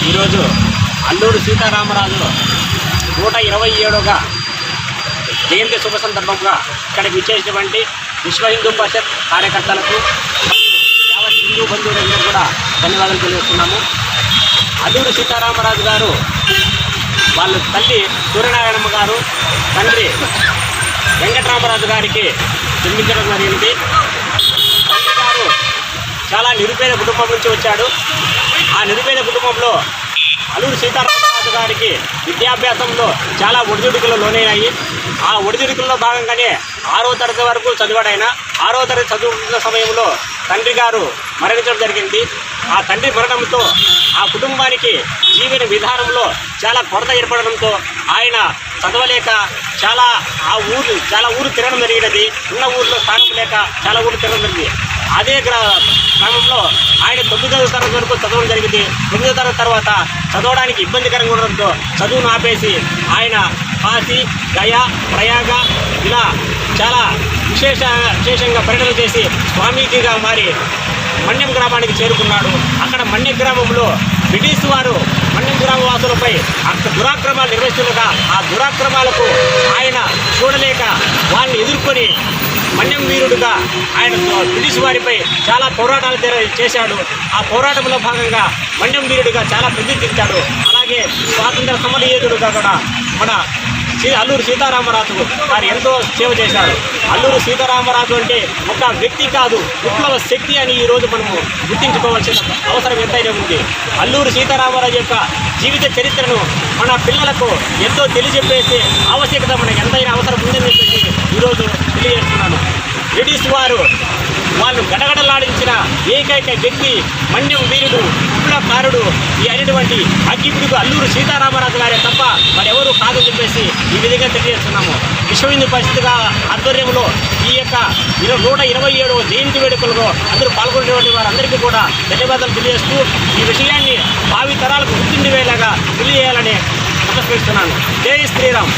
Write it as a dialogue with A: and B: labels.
A: ఈరోజు అల్లూరి సీతారామరాజు 127వ జయంతి శుభ సందర్భంగా ఇక్కడికి విచ్చేసినటువంటి విశ్వ హిందూ పరిషత్ కార్యకర్తలకు యావత్ హిందూ బంధువులందరూ కూడా ధన్యవాదాలు తెలియజేస్తున్నాము. అల్లూరి సీతారామరాజు గారు వాళ్ళ తల్లి సూర్యనారాయణమ్మ గారు, తండ్రి వెంకటరామరాజు గారికి జన్మించడం జరిగింది. తండ్రి గారు చాలా నిరుపేద కుటుంబం నుంచి వచ్చాడు. ఆ నిరుపేద కుటుంబంలో అల్లూరి సీతారామరాజు గారికి విద్యాభ్యాసంలో చాలా ఒడిదుడుకులు లోనయ్యాయి. ఆ ఒడిదుడుకుల్లో భాగంగానే 6వ తరగతి వరకు చదివాడైన 6వ తరగతి చదువుతున్న సమయంలో తండ్రి గారు మరణించడం జరిగింది. ఆ తండ్రి మరణంతో ఆ కుటుంబానికి జీవన విధానంలో చాలా కొరత ఏర్పడడంతో ఆయన చదవలేక చాలా ఊరు తిరగడం జరిగినది. ఉన్న ఊరిలో స్థానం లేక చాలా ఊరు తిరగడం జరిగింది. అదే క్రమంలో ఆయన 9వ తరగతి వరకు చదవడం జరిగింది. 9వ తరగతి తర్వాత చదవడానికి ఇబ్బందికరంగా ఉండడంతో చదువును ఆపేసి ఆయన కాశీ, గయా, ప్రయాగ ఇలా చాలా విశేషంగా పర్యటన చేసి స్వామీజీగా మారి మన్యం గ్రామానికి చేరుకున్నాడు. అక్కడ మన్యం గ్రామంలో బ్రిటిష్ వారు మన్యం గ్రామ వాసులపై దురాక్రమాలు నిర్వహిస్తుండగా ఆ దురాక్రమాలకు ఆయన చూడలేక వాళ్ళని ఎదుర్కొని మన్యం వీరుడుగా ఆయన బ్రిటిష్ వారిపై చాలా పోరాటాలు చేశాడు. ఆ పోరాటంలో భాగంగా మన్యం వీరుడిగా చాలా ప్రసిద్ధించాడు. అలాగే స్వాతంత్ర సమరయోధుడుగా కూడా మన అల్లూరి సీతారామరాజు గారు ఎంతో సేవ చేశారు. అల్లూరి సీతారామరాజు అంటే ఒక వ్యక్తి కాదు, విప్లవ శక్తి అని ఈరోజు మనము గుర్తించుకోవాల్సిన అవసరం ఎంతైనా ఉంది. అల్లూరి సీతారామరాజు యొక్క జీవిత చరిత్రను మన పిల్లలకు ఎంతో తెలియజెప్పేసే ఆవశ్యకత మనకు ఎంతైనా అవసరం ఉందని చెప్పేసి ఈరోజు తెలియజేస్తున్నాను. బ్రిటిష్ వాళ్ళు గడగడలాడించిన ఏకైక వ్యక్తి మన్యం వీరుడు, విప్లవకారుడు ఈ అయినటువంటి అగ్గిపుడుగు అల్లూరి సీతారామరాజు గారే తప్ప మరెవరూ కాదని చెప్పేసి ఈ విధంగా తెలియజేస్తున్నాము. విశ్వ హిందూ పరిషత్ ఆధ్వర్యంలో ఈ యొక్క 127వ జయంతి వేడుకల్లో అందరూ పాల్గొనేటువంటి వారందరికీ కూడా ధన్యవాదాలు తెలియజేస్తూ ఈ విషయాన్ని భావి తరాలకు గుర్తుండివేలాగా తెలియజేయాలని నమస్కరిస్తున్నాను. జై శ్రీరామ్.